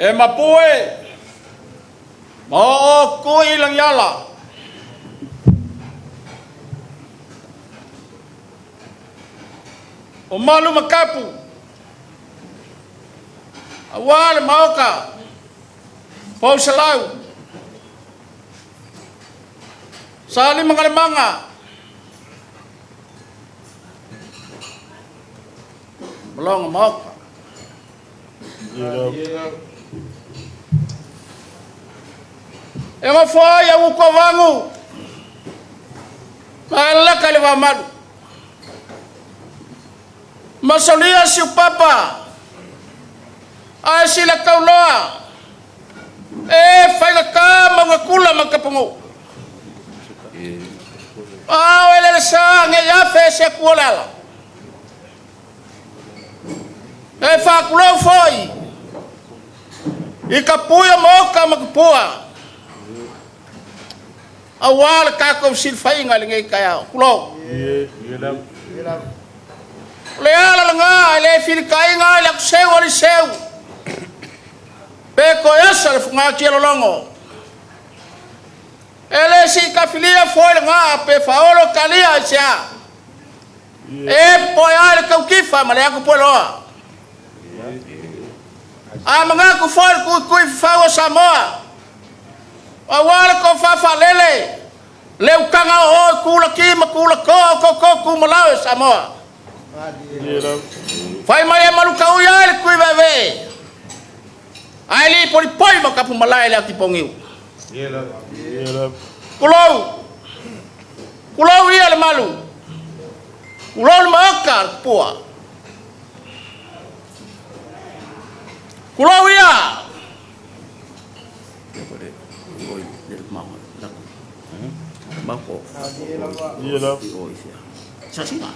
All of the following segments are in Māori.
E mapue mo ko ilang yala o malu makapu awal mauka pau salau sali mangalimanga belong mauka Ema foi a ukovangu. Ala kaliwa malu. Masolia si papa. Ai sila kauloa. Fai kama ngakula makapungu. Ele sa ngeya fese kuolala. Fa kulo foi. Ikapuya moka makapua. Awal kako silfai ngalingai kaya kulo leala nga le fil kai nga lak seu ali seu pe ko esa nga kielo longo ele si kafilia foi nga pe faolo kalia sia poyal ka kifa male ko polo mga ko foi ku fa samoa awal ko fafalele leu kanga o kula ki makula ko malaw Samoa fai mai malu kau ya ku bebe ali poi makapu malai la tipongiu kulau ia le malu kulau makar pua kulau ia Bako. Iya lah. Sasina.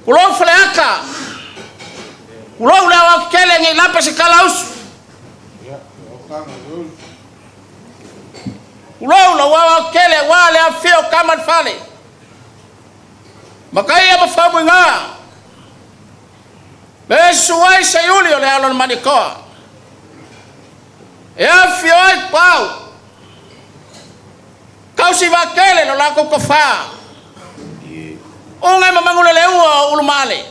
Kulau fleaka. Kulau lawa kele ngi lapa si kalaus. Kulau lawa kele wale afio kaman fale. Makaya mafabu nga. Besuai sayuli ole alon manikoa. Fioi pau. Kau si vakele no lako kofa. Unga mamangula leua ulumale.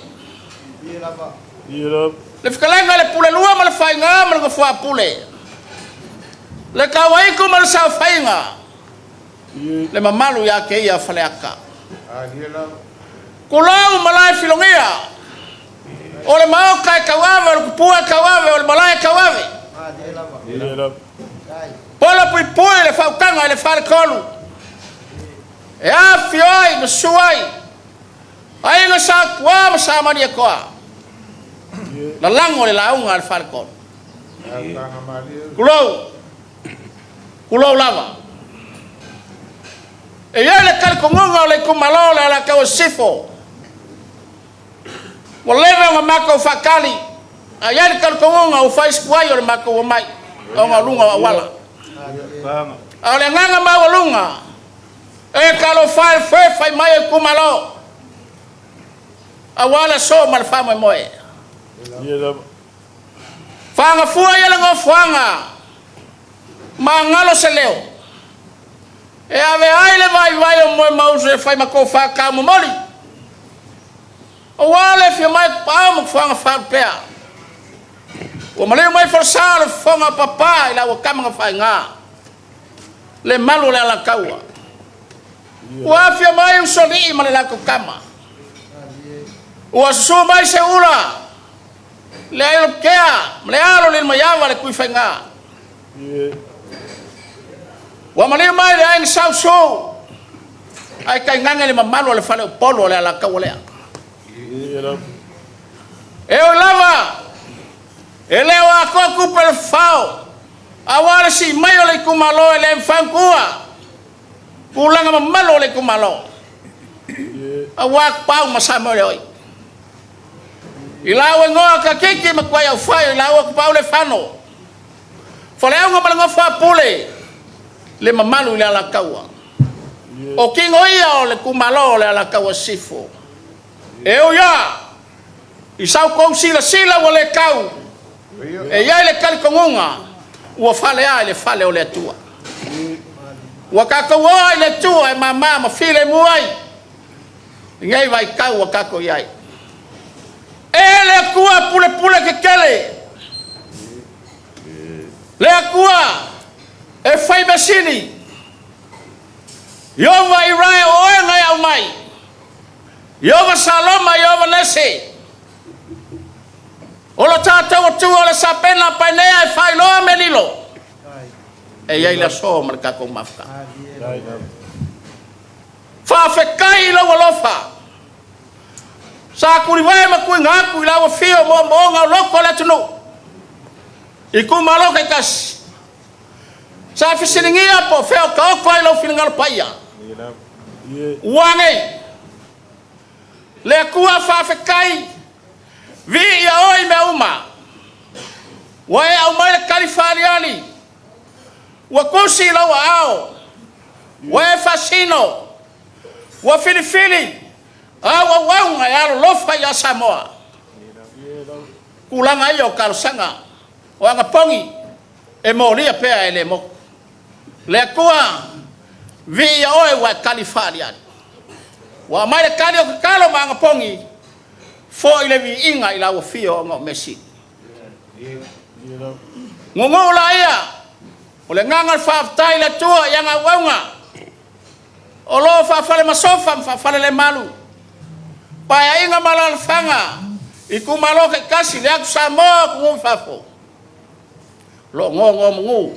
Le fikalenga le pule lua mal fainga mal kofa pule. Le kawai ko mal sa fainga. Le mamalu yake ia faleaka. Kulau malai filongia. Ole mau kai kawave ole kupua kawave ole malai kawave. Pola pui le faukanga le falcolu. Fioi no suai. Ai no sa kwa sama dia kwa. La lango le launga al falcol. Kulau lava. Le kalkongonga le kumalola la kawsifo. Waleva mamako fakali. Ayali kalkongonga ufais kwayo le mako mai. Onga lunga wala. Ale nganga ma walunga. Kalo fai mai kumalo. Awala so mal fama moe. Fanga fua yela ngo fanga. Mangalo seleo. Ave aile vai moe mause fai mako fa ka moli. Awala fi mai pa mo fanga fa pea. O maleo mai forsal fonga papa ila o kama fa nga le malu le la kaua o afia mai usoli male la kama o so mai se ura le ayo kea le alo le mayava le kui fa nga o maleo mai le ai sa so ai kai nganga le malu le fale polo le la kaua le o lava ele wa ko kupel fao awara si mayo le kumalo ele fankua kulanga mamalo le kumalo awak pau masamo le oi Ilaw ngo ka kiki makwaya fai ilaw ko paule fano. Faleo ngo malango fa pule. Le mamalu le ala kawa. O kingo ia o le kumalo le ala kawa sifo. Eu ya. Isau ko sila o le kau. E ia le kali kongunga. Ua fale a le fale o le tua. Ua kako oi le tua e mama ma file muai. Ngai vai kau ua kako iai. Le kua pule ke kele. Le kua e fai besini. Yova irai o ngai au mai. Yova saloma yova nese. Ola tata o tu ola sapena painea e fai loa melilo. E iai la so marka ko mafka. Fa fekai lo walofa. Sa kuri vai ma ku ngaku ila wa fio mo nga loko la tunu. Iku malo kai kas. Sa fisiningia po feo ka ko ila finingal paia. Wangai. Le kuwa fa fekai. Vi ya oi me uma. Wa au mai kalifaliali. Wa kusi lo ao. Wa fasino. Wa filifili. Awa wanga ya lofa ya Samoa. Kulanga yo kalsanga. Wanga pongi. E moria pea ele mo. Le kua vi ya oi wa California. Wa mai kali o kalo manga pongi. Fo ile vi inga ila o fio ngo Messi. Ngongo la ia. Ole nganga fa tai le tua yang wanga. Olo fa fale masofa fa fale le malu. Paya inga malal fanga iku malo ke kasi le Samoa ku fafo lo ngo ngu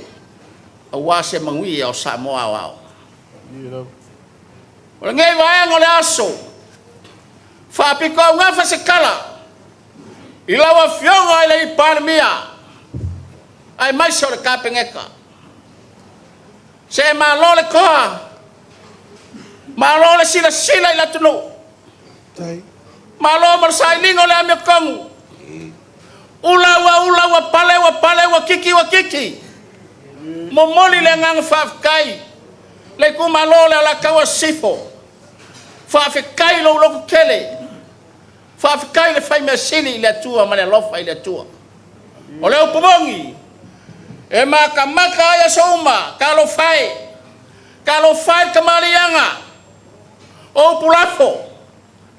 awase mangui o Samoa wao o ngai vai ngole aso fa piko nga fa sekala ila wa fionga ile ipalmia ai mai so ka pengeka se malo le ko malo le sila ila tunu malo marsailing oleh ame kongu ula pale wa kiki momoli le ngang fafkai le ku malo le la kawa sifo fafkai lo kele fafkai le fai mesini le tua mane lofa ile tua ole upobongi e maka ya soma kalau fai kamalianga o pulafo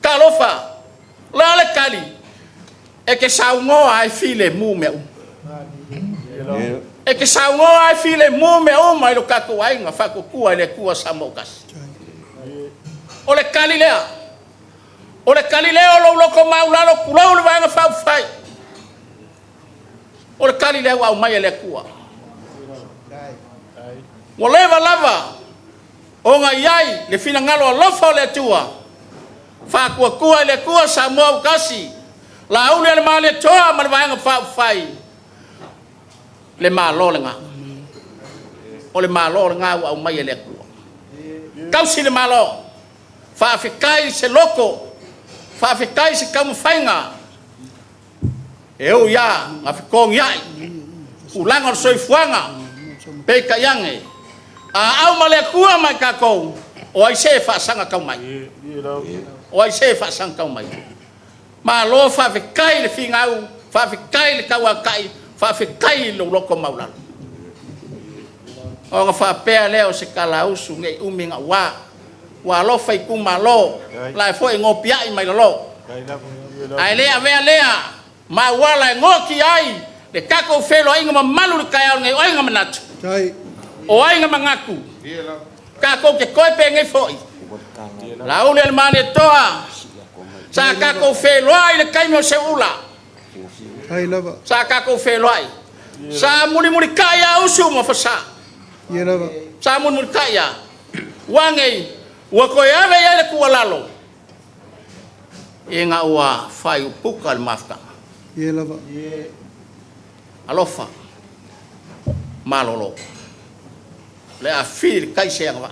kalofa lale kali e ke saungo ai file mu me e ke saungo ai file mu me o mai lo kako ai nga fa ko kua le kua samokas ole kali le lo ko maula lo kulo le va fa fai ole kali le wa mai le kua wo lava o nga yai le fina ngalo lo fa le tua fa kua le kua Samoa kasi la ule le male toa mal vanga fa fai le malo nga o le malo nga wa mai le kua kau si le malo fa fikai se loko fa fikai se kam fainga eu ya afikong ya ulang soi fuanga pe kayange au male kua mai kako o ai se fa sanga kau mai o ai se fa sang kau mai ma lo fa fikai le fingau fa fikai le kawakai fa fikai lo loko maula o fa pe leo se kala usu ngai uminga wa lo fa ku malo la fo ngopia i mai lo ai lea ma wala ngoki ai le kako felo ai ngama malu kai ngai ai ngama nat o ai ngama ngaku kako ke koi pe ngai foi la ule el mane toa sa kako felo ai le kai mo se ula Hai lava. sa kako felo ai sa muri kaya usu mo fasa Ye lava. sa muri kaya wangai wa ko ya le ku lalo inga wa fai pukal mafka Ye lava. alofa malolo le afir kai se ngwa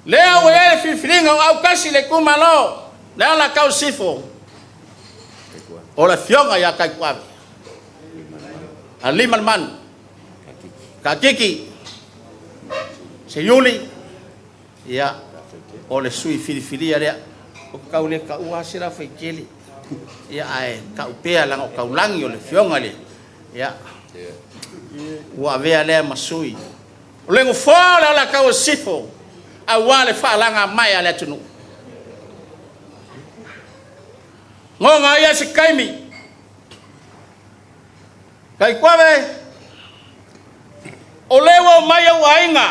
le wa ya fi fringa au kasi le ku malo le la kau sifo o le fionga ia kai kuave a lima man ka kiki se yuli ia o le sui filifilia lea o kaule ka ua sira fai keli ia ai ka upea langa o kaulangi o le fionga le ia ua vea lea masui o lengo fōle o la kau sifo a wale whaalanga mai a le tunu ngonga ia se kaimi kai kuave o lewa mai au ainga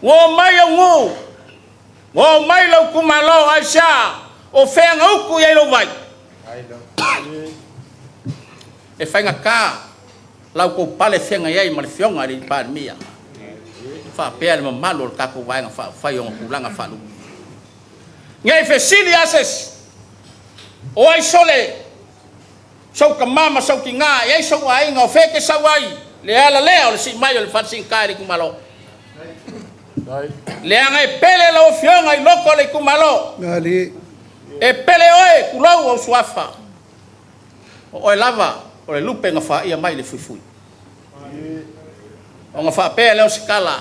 wo mai au ngu wo mai lau kumalo aisha o whenga uku ia ilo vai e whainga ka lau ko pale whenga iai ma le whionga ri pār mia wha pēr ma malo le kako vaenga whai o kulanga whalu ngai whesili ases o ai sole sau ka mama sau ki ngā iai sau ainga o wheke sau ai le ala lea o le si mai o le whatsin kairi kumalo le anga e pele lau whionga i loko le kumalo Ngali. e pele oe kulau o suafa o e lava o le lupe nga wha ia mai le fuifui o nga wha pele o sikala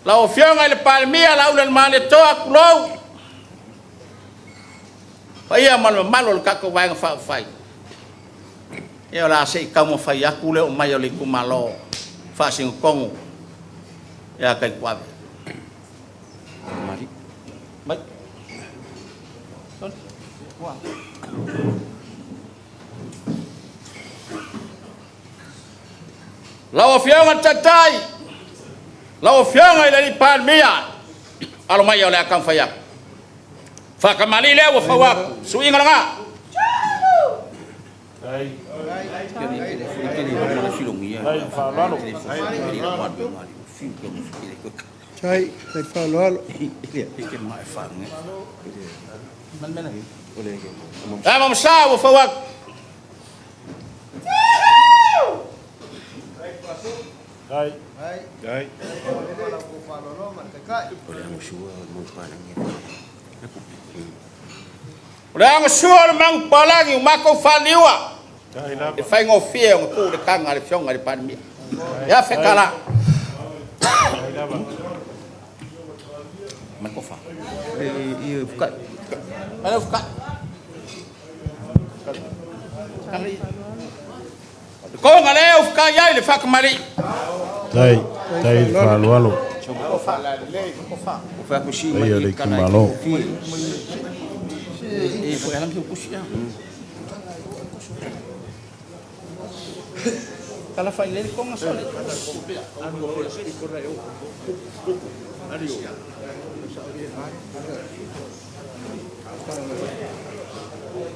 lau o whionga i le palmia lau le mane toa kulau pa ia malo le kako vai nga wha whai e o la se i kauma whai aku le o mai o le kumalo wha singo kongu e a kai kuave mai lau whionga tatai lau whionga i le palmia alo mai o le akam whaiak whakamali lea wa whawaku sui inga nga Chai, tai whaloalo. Tama msa wa whawaku ule anga sua le mang palangi umako whaliwa e whai ngō whia o ngō le kanga le whionga le pandemia ia whekala mako wha i fukai mana fukai ko ngale o fukai ai le whakamari Tai whaloalo. o wha o wha kusi Tai o le kumalo. e foi ela que eu puxei ela faz ele com a soleta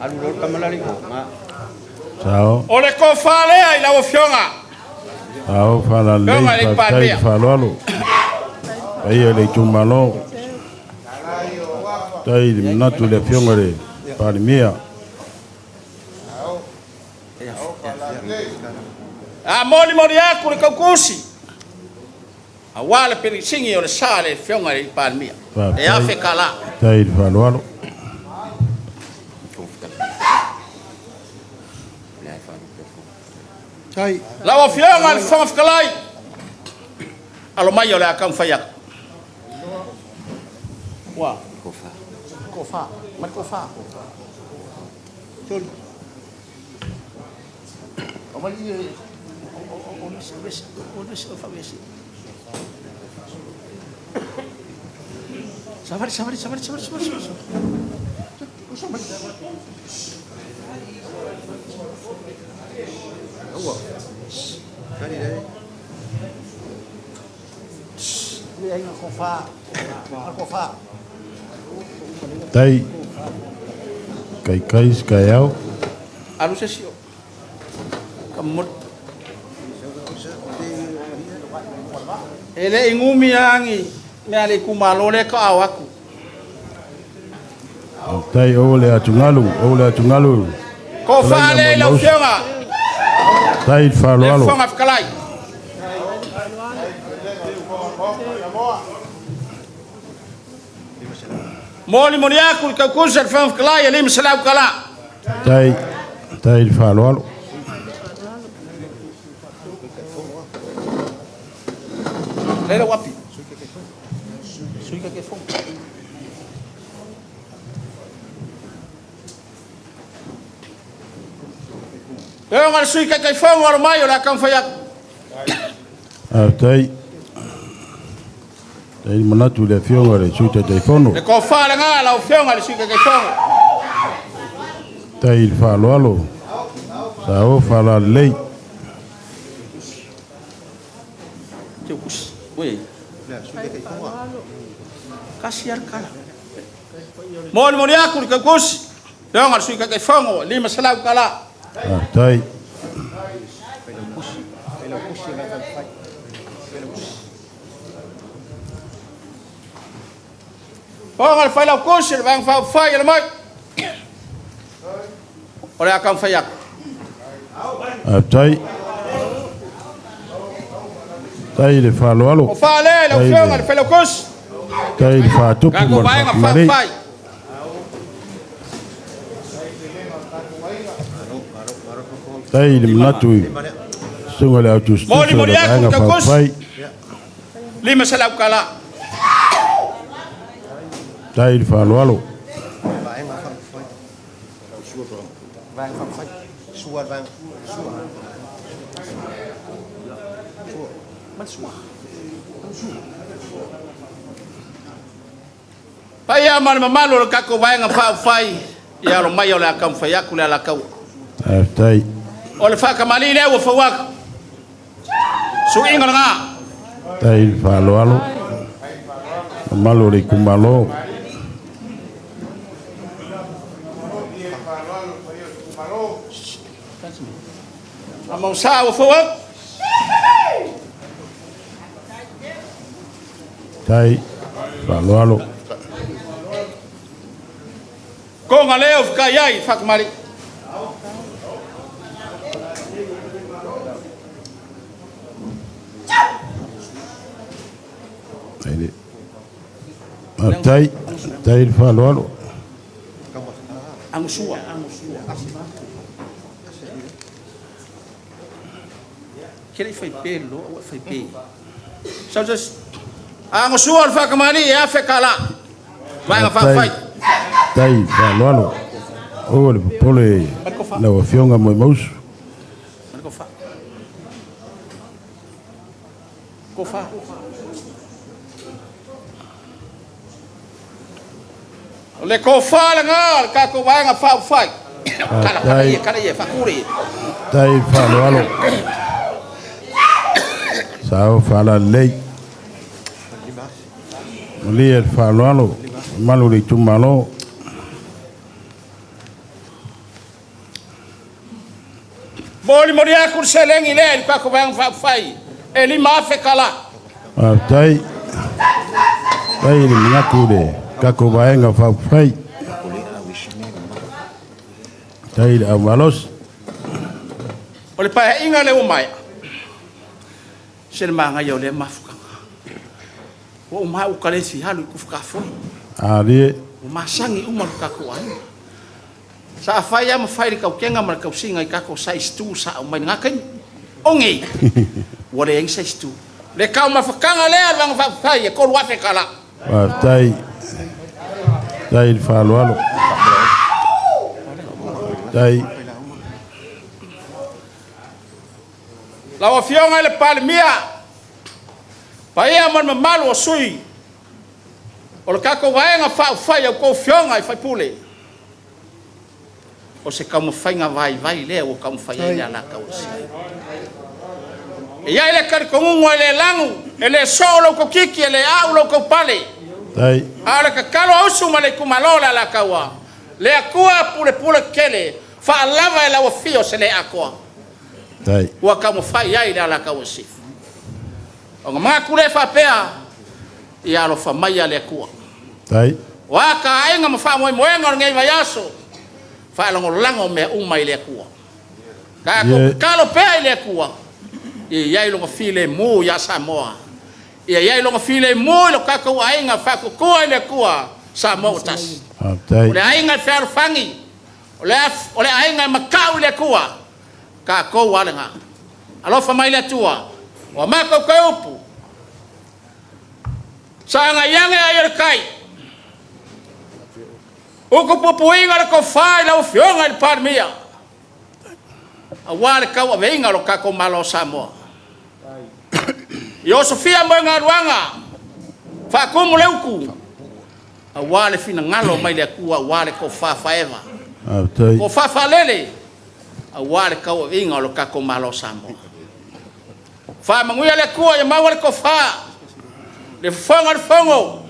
Alur kamalari ko nga Sao. ole ko fale ai la ofionga Sao whalalei pa tai whaloalo. Tai o le kumalo. Tai natu le whiongare. Parimia. a moli aku le kaukusi a wale peri singi o le sale fionga le palmia e a fe kala Tai whaloalo. Chai, la ofionga le fonga kalai alo mai o le akam fayak wa kofa mat kofa tol o mali sabar. Tai. Kai skaiau. Alu sesio. Kamut. Ele ingumi angi me ale kumalo le ka awaku. Tai ole atungalu. Ko fale la fionga. Tai Le whaloalo. fonga fkalai. Moli aku ka kusa fonga fkalai ele msalau kala. Tai le whaloalo. Leila wapi. Suika ke fong. Yo ngal suika ke fong wala mai ora kan fayak. Tai manatu le fionga le suita te fono. Le ko fala nga la fionga le suika ke fong. Tai le whaloalo. Sa o whala lei. Te kus. Oi. Kasiar kala. Moni aku ke kus. Yo ngal suika ke fong lima salau kala. Tai Orang fai lau kusir bang fai le mai. Ora akan fayak. Tai le whaloalo. O fa le lau fionga le fai lau kus. Tai le whatupu Kako vai nga marei. fai. Tai le manatu sunga le autu stuso Moni le aku anga ke kus. whai. Lima salau kala. Tai le whaloalo. Pai aman mamalu kako vai nga fai. Ya lo mai ole akan fayak le ala kau. Tai Ole fa kamali le wo fawak. Su ingal nga. Tai le whaloalo. Malo le kumalo. Among sa wo fawak. Tai whaloalo. Ko nga leo fka yai fa kamali. Tai le whaloalo. Angusua. Kele fai pelo, o fai pe. Sao just angusua fa kamali ya fe kala. Vai nga fa fai. Tai whaloalo. O le pole na wa fionga mo mausu. Ko fa. Ko fa. Le ko fa la nga ka ko vai nga fa fai. Kala ye fa kuri. Tai whaloalo. Sao whala lei. Lia whaloalo. Malu le tumalo. Moni aku selengi le ka ko vai nga fa fai. Eli ma fe kala. Tai le minatu le. Kako vaenga whai. Tai le amalos. Ole pa inga le o mai. Sel manga yo le mafuka. O ma o kale si halu ku fuka fo. Ali O masangi uma ka ko ai. Sa fai am fai ka kenga mar ka singa ka ko size 2 sa o mai ngakan. Ongi. Wore yang size 2. Le ka ma fakanga le bang fai ko wa fe kala. Tai le whaloalo. Tai La fionga le palmia. Pai aman mamalu o sui. O le kako vaenga fai au ko fionga i fai pule. O se kamu fainga vai le o kamu fai ai ala ka o si. E ia le kar kongungo le langu, ele solo ko kiki ele aulo ko pale. tai Ala ka kalo ausu male kumalola la kawa. Le akua pule kele fa lava e la o fio se le akua. tai Wa kamu fai ai ala ka o si. O nga kule fa pea ia lo fa mai ale akua. tai Wa ka ainga ma fa mo ngor ngai vayaso. Fa lango me uma ile akua. Ka ko kalo pea ile akua. E ia lo file mo ya Samoa. E ia lo file mo lo ka ko ainga fa ko ile akua Samoa tas. tai Le ainga fer fangi. O le ainga makau le kua. Ka kou alenga. Alofa mai le tua. Wa mako ka upu. Sanga yange ayer kai. Uku pupuinga le ko fai la ufionga le parmia. Awale ka wa venga lo ka ko malo Samoa. Yo Sofia mwenga ruanga. Fa kumu leuku. Awale fina ngalo mai le kua awale ko fa forever. Ko fa fa lele. Awale ka wa venga lo ka ko malo Samoa. Fa manguia le kua ya mawale ko fa. Le fongo le fongo.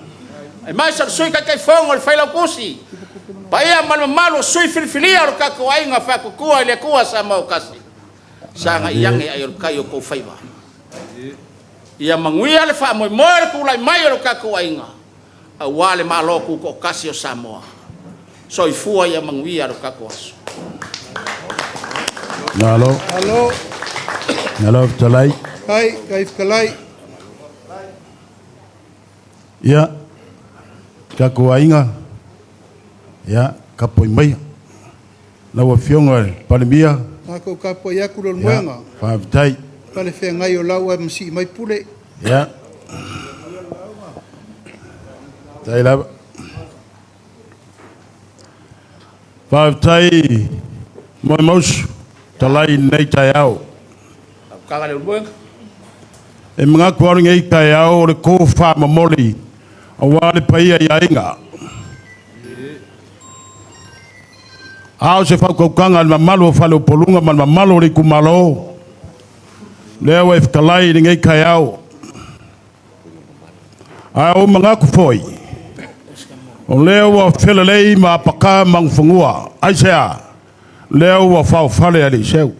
Ai mai sa sui ka kai fongo le faila kusi. Pa ia malo sui filifilia lo ka ko ainga fa ko kua le kua Samoa kasi. Sanga iange ayo kayo ko faiva. Ia manguia le fa mo ku lai mai lo ka ko ainga. Awale malo ku ko kasi o Samoa. So ifua ia manguia lo ka ko aso. Nalo. Halo. Nalo talai. Hai, kaif kalai. Ya. Ka ko ainga. Ya, ka poi mai. Na wa fionga palimia. Ako kapo ya kulol mwenga. Fa tai. Pale fe ngai o lawa msi mai pule. Ya. Tai la. Fa tai. Mo mos talai nei tai au. Ka le bueng. E mga kuaring ei tai au le ko fa mamoli. Awale paia ya inga. Ao se fa ko kanga ma malo fa lo polunga ma malo ri kumalo. Leo e kalai ni ngai kai au. Ao mga ku foi. O leo wa felelei ma paka mangfungua. Ai sea. Leo wa fa fale ali seu.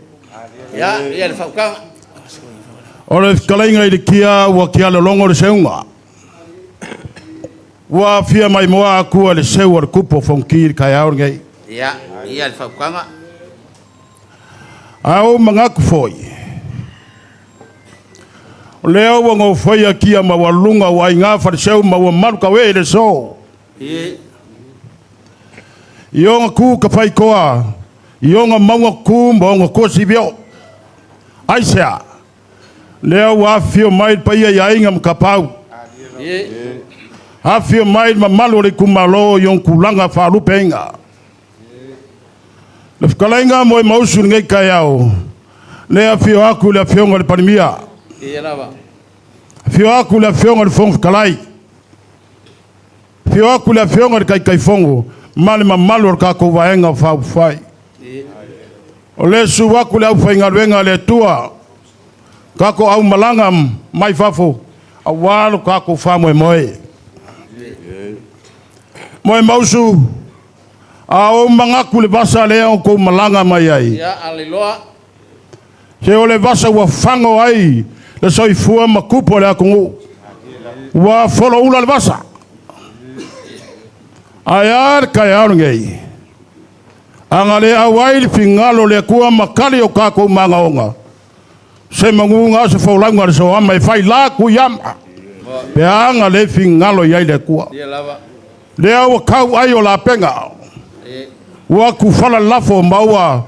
Ya, ia le fa kanga. O le kalai ngai de kia wa kia le longo le seunga. Wa fia mai moa ku le seu o kupo fonki kai au ngai. Ya, ia le fa kanga. Ao mga ku foi. Leo wa ngo foi aqui a mawalunga wa inga fariseu ma wa maluka we le so. Yonga ku ka fai koa. Yonga maunga ku mbonga ko sibio. Aisha. Leo wa fio mai pa ia inga mkapau. Ha fio mai ma malo le kumalo yon kulanga fa lupenga. Le fkalainga mo mausu ngai kayao. Le fio aku le fio ngol palimia. Ia lava. Fio aku le fio ngol fong kalai. Fio aku le fio ngol kai fongo. Mali ma malo ka ko vaenga fa fai. O le su aku le au fainga wenga le tua. Ka ko au malanga mai fafo. Awalo ka ko fa mo moe. Mo mausu. Ao mangaku le basa le ko malanga mai ai. Ya aleloa. Se o le basa wa fango ai. Le soi fua makupo le akungu. Wa folo ula le basa. Ayar kaya ngei. Angale awai fingalo le kua makali o kako mangaonga. Se mangunga se folanga le so mai fai la ku yama. Pe angale fingalo yai le kua. Ia lava. Le au kau ai o la penga. Wa ku fala lafo maua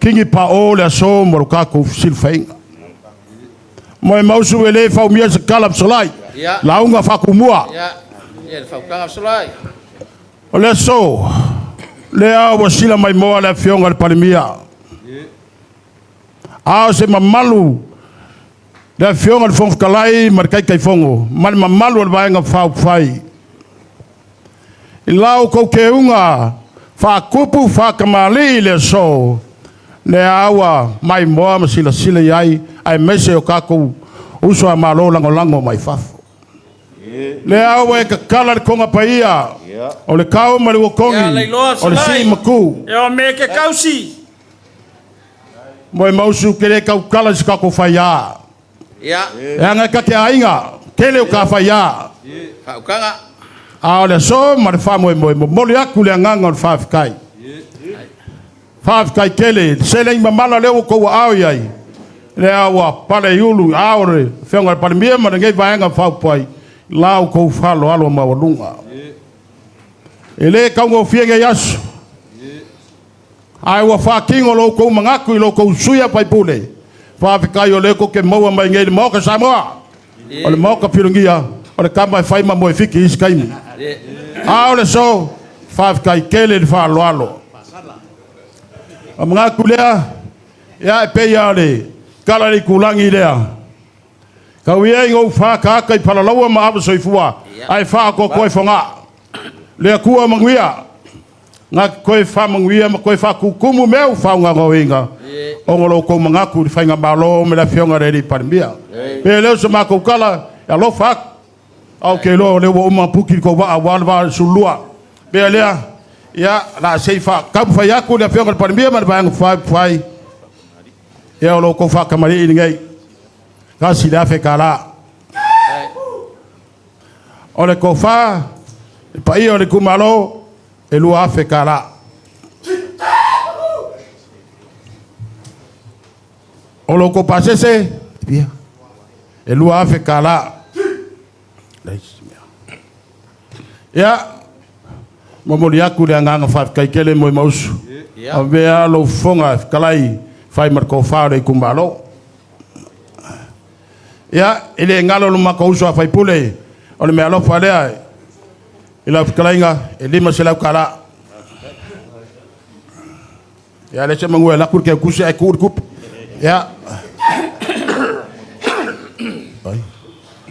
kingi pa o le so mo kako silfainga. Mo mausu ele fa mia se kalap solai. Launga fa kumua. Ya, ia le fa kanga solai. Ole so le au sila mai moa le fionga le palimia. Ao se mamalu le fionga le fonga kalai mar kai fongo. Mar mamalu le vaenga fa fai. Ilau ko keunga fa kupu fa kamali le so. Le awa mai moa ma sila yai ai mese o kako uso a malo lango mai fafo. Le awa e ka kala le konga paia. O le kau ma le wakongi. O le si maku. E o me ke kausi. Mo e mausu kere kau kala si kako faya. Ya. E anga ka ke ainga. Kele o ka faya. Fa kanga. A le so ma le fa mo le aku le nganga o fa fikai. Fa fikai kele. Se le ima mala leo ko au yai. Le awa pale yulu aore. Fionga pale mia ma ngai vaenga fa pai. Lau ko falo alo ma walunga. Ele kaungo fienge yasu. Ai wa whakingo loko mangaku I loko suia pai pule. Whawhikai o leko ke maua mai ngei le moka Samoa. O le moka pirungia. O le kama whai ma moe whiki isi kaimi. A o le so. Whawhikai kele le whaaloalo. O mangaku lea. Ia e peia le. Kalari kulangi lea. Kau ia ingo whakaka I palalaua ma awa soifua. Ai whako koe whonga. Lea kua manguia. Ngā koe whamanguia ma koe whakukumu meu whaunga ngoinga. O ngolo kou mangaku li whainga malo me la whionga reri parimia. Pe leo sa mako kala, ya lo whak. Au ke lo leo wa uma puki ko wa awalwa sulua. Pe lea, ya la sei wha, kapu whai aku li a whionga parimia ma whainga whai. Ya o lo kou whakamari ini ngai. Kasi la whe kala. O le kou wha, pa ia o le kumalo, e lua afe kala. O loko pasese, e lua afe kala. Ia, momori aku le anganga whafkai kele moi mausu. A vea lo fonga kalai, whai marko whaare I kumbalo. Ia, ele ngalo lumaka uso a whai pule, o le mea lo whalea, ila kalainga e lima se lau kala. Ya le se mangua la kur ke kusi ai kur kup. Ya.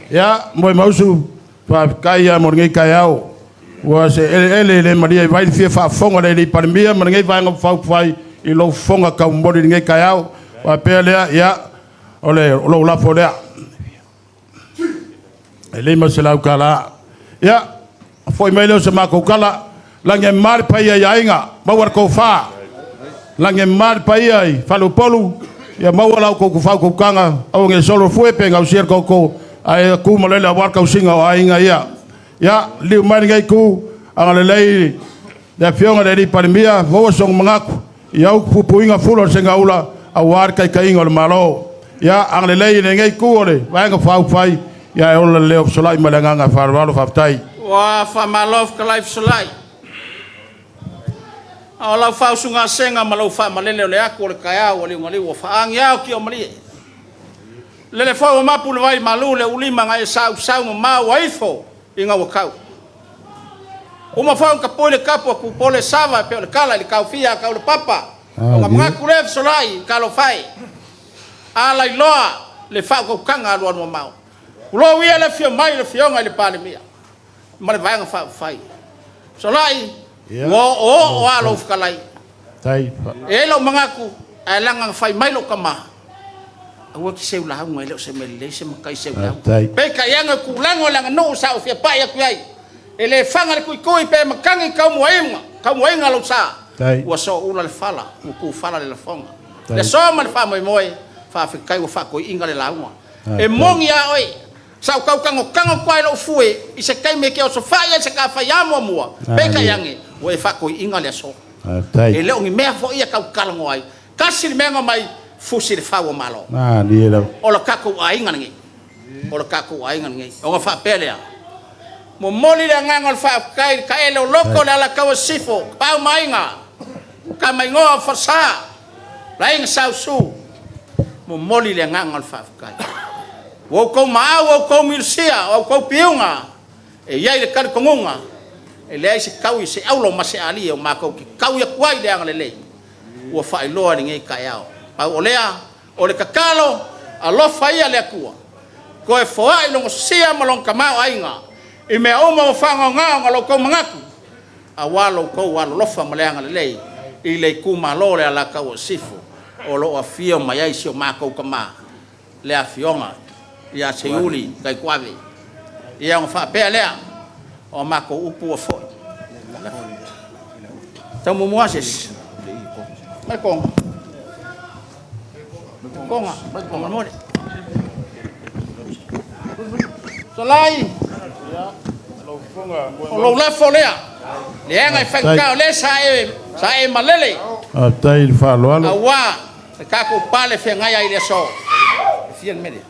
Ya moi mausu pa kaya morngai kayao. Wa se ele maria vai fie fa fonga le parmia morngai vai ngam fa fai I lo fonga ka mori ngai kayao. Wa pele ya ole lo la fodea. Ele lima se lau kala. Ya foi melhor se mako kala lange mar pa ia inga mawar ko fa lange mar pa ia falu polu ya mawala ko fa ko kanga au nge solo foi pe ngau sier ko ai ku malele war ka singa inga ya liu mai ngai ku angale lei ya fionga de parmia vo song mangaku ya ku puinga fulo senga ula awar kai inga le malo ya angale lei ngai ku ole vai nga fa fai ya ole le opsolai malanga fa walo fa tai wa whamalof ka life solai. O lau whau sunga senga ma lau wha malele o le aku o le kaya o le ngali wa whaangi au ki o malie. Lele whau o mapu le vai malu le ulima ngai sau ma mau waifo I ngā wakau. Uma whau ka poi le kapu ku pole sava pe o le kala li kau fia kau le papa. O ngā mga kuref solai ka lo whai. Ala I loa le whau kau kanga aluan mo mau. Ulo wia le fio mai le fionga le pale mia. Ma le vaenga whai. So lai, o alo whakalai. E lau mangaku, e langa whai mailo ka maha. Awa ki seu lau ngai leo se mele se makai seu lau. Peka ianga ku lango langa no sa o fia pai aku ai. E le whanga le kui pe makangi kau muainga lau sa. Ua so ula le whala, muku whala le la whonga. Le so ma le wha moe, wha whikai wa whakoi inga le launga. E mongi a oi. Sau kau kango kwai lo fue I se kai me ke o so fai se ka fai amo mua pe ka yangi o e fa ko inga le so e le ngi me fo ia kau kalango ai kasi le menga mai fusi le fa o malo ni lo o la kako ai ngi o la kako ai ngi o nga fa pele mo moli le ngangol fa kai ka ele loko la ka o sifo pa mai nga ka mai ngo fa sa la ing sau su mo moli le ngangol fa kai wo ko maa wo ko milsia wo ko piunga e yai le kar kongunga e le ai se kau se aulo ma se ali o ma ko ki kau ya kwai de angale le wo fa ilo ni ngai kayao pa olea o le kakalo a lo fa ia le kua ko e foa ilo sia malong kama ainga e me o mo fa nga ngalo ko mangaku a walo ko walo lo fa male angale le I le ku malo le ala ka o sifu o lo afio mai ai se o ma ko kama le afionga ia se uli kai kwave ia nga fa pe lea o mako upu o fo tamo moases mai konga mole solai o lo la folea le nga fa ka le sa e malele tai fa lo alo awa ka ko pale fe nga ia ile so fiel media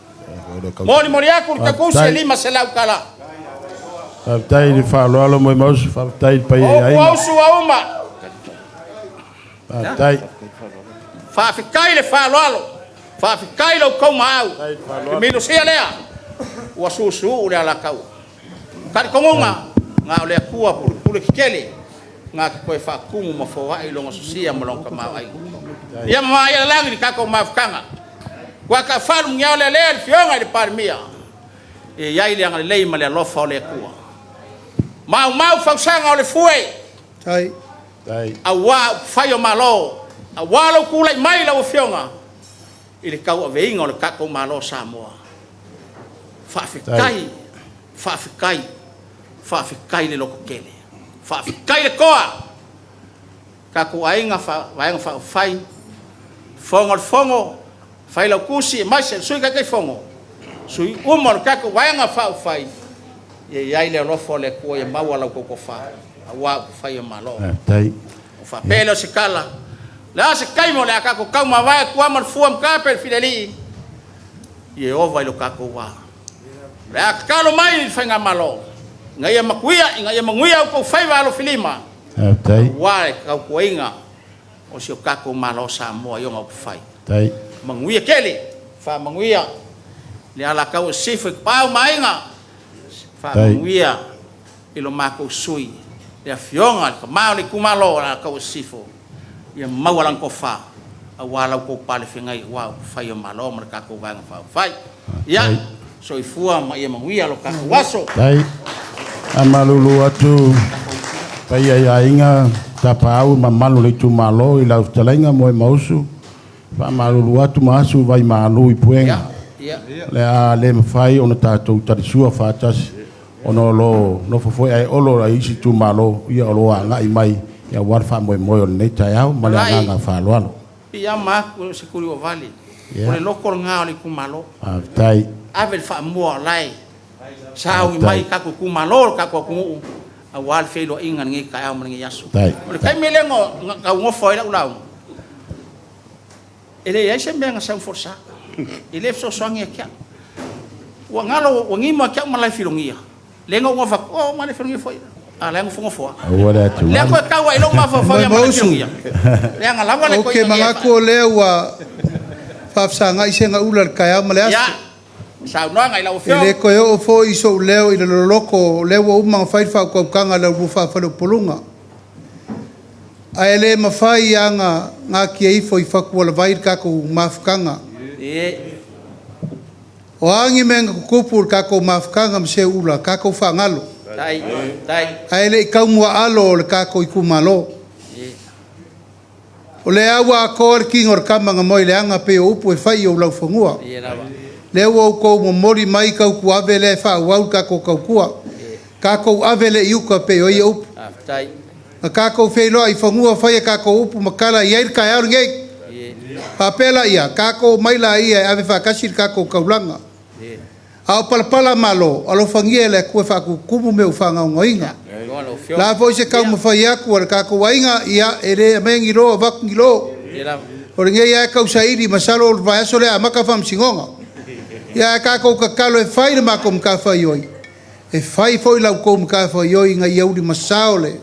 mori aku ka ko se lima se lau kala tai fa lo alo moi maus fa tai pa ai o su uma Tai. Whaafikai le whaaloalo. Whaafikai lau kau maau. Mino sia lea. Ua susu ule ala kau. Kari kongonga. Ngā olea kua pule kikele. Ngā ki koe whaakumu ma whawai longa susia ma longa mau ai. Ia maa ia langi ni kako mawhakanga. Kua ka whalu ngia olea lea ni whionga i le parimia. E iai le anga le lei ma le alofa olea kua. Mau whausanga ole fue. Tai. Tai. A wā whai o malo. A wālau kūlai mai lau whionga. I le kau a veinga o le kako malo Samoa. Whaafikai le loko kele. Whaafikai le koa. Kako ainga whai. Fongo le fongo. Whai lau kusi e maise. Sui kakai fongo. Sui umo le kako wainga whai. Ia iai le alofo le kua ia maua lau koko wha. A wā whai o malo. Tai. Whapele o se kala. Le a se kaimo le a kako kau mawai kua man fuam kape le fideli. Ie ova ilo kako wā. Le a kakalo mai ni whainga malo. Ngai ia makuia, ngai ia manguia uko whaiva alo filima. Tai. Wā le kau kuainga. O si o kako malo Samoa ionga upo whai. Tai. Manguia kele. Wha manguia. Le ala kau sifu pau mainga. Wha manguia. Ilo mako sui. Le a fionga. Ka mao le kumalo ala kau sifu. Ia mawalang ko wha. A walau ko pale whingai. Wā whai o malo. Mara kako wanga whai. Ia. So i fua ma ia manguia lo kako waso. Tai. A malulu atu. Pai ai ainga. Tapau ma malu le tu malo. I lau talainga moe mausu. Pa malulu atu maasu vai malu i puenga. Le a le mawhai ona tātou tarisua whātasi. Ono lo no fofoi ai olo ai isi tu malo. Ia olo a ngai mai. Ia warwha moe moe o nei tai au. Male a nganga whāloalo. Ia māku se kuri o vali. Ole loko ngā o le kumalo. Tai. Avel wha mua lai. Sao i mai kako kumalo kako kumu. A wal feilo inga ngi kai au ngi yasu. Tai. Ole kai melengo ka ngofo ila ulau. Ele ia se menga sa força. Ele so songi kia. Wa ngalo wa ngima kia malai filongia. Lengo ngofa o malai filongia foi. A lengo fongo foa. Ora tu. Lengo ka wa ilo ma fa fa ya malai filongia. Lenga lava le ko. Okay, mangako lewa. Whafsanga isenga ula kai au malai asu. Sao no ngai lau fio. Ele ko o fo iso leo i le loko lewa umang fai fa ko kanga la rufa fa lo polunga. Ai le mafai anga nga ki ifo i fa ko la vai ka ko mafkanga. O angi menga kupur ka ko mafkanga mse ula ka ko fa ngalo. Tai. Ai le ka mua alo le ka ko ikumalo. O le awa ko king or kamanga moi le anga pe upu e fai o lau fangua. Le wo ko mo mori mai ka ku avele fa wa ka ko kua ka ko avele yuka pe o yo Tai. ka ko fe lo ai fangua fa ka ko upu makala yair ka yar nge papela ia ka ko mai la ia ave fa kasir ka ko kaulanga a pala malo alo fangie le ku fa ku kumu me fanga ngoinga la vo se ka mo fa ia ku ka ko wainga ia ere mengiro vakngilo o nge ia ka usairi masalo va so le amaka fam singonga. Ia ka ko ka kalo e fai ma kom ka fai oi. E fai foi la kom ka fai oi nga yaudi masaole.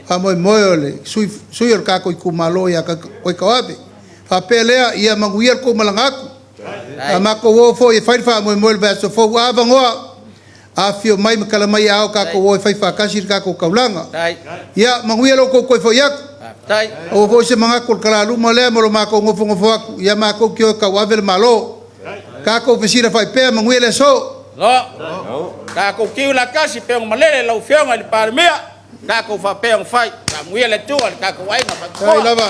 A moi moole sui or ka ko ku malo ia ka ko ka ave. Fa pelea ia manguia ko malangaku. A ma ko wo foi fai fa moi moole va so fo ava ngoa. A fio mai kala mai ao ka ko wo fai fa kasir ka ko kaulanga. Ia manguia lo ko foi yak. Tai. O vo se manga ko kala lu mole mo ma ko ngofo aku. Ia ma ko kyo ka ave malo. Kako pesira fai pe manguele so. No. Kako kiu la kasi pe malele lau fionga li parmia. Kako fa pe fai. Manguele tu kako wainga fa. Sai lava.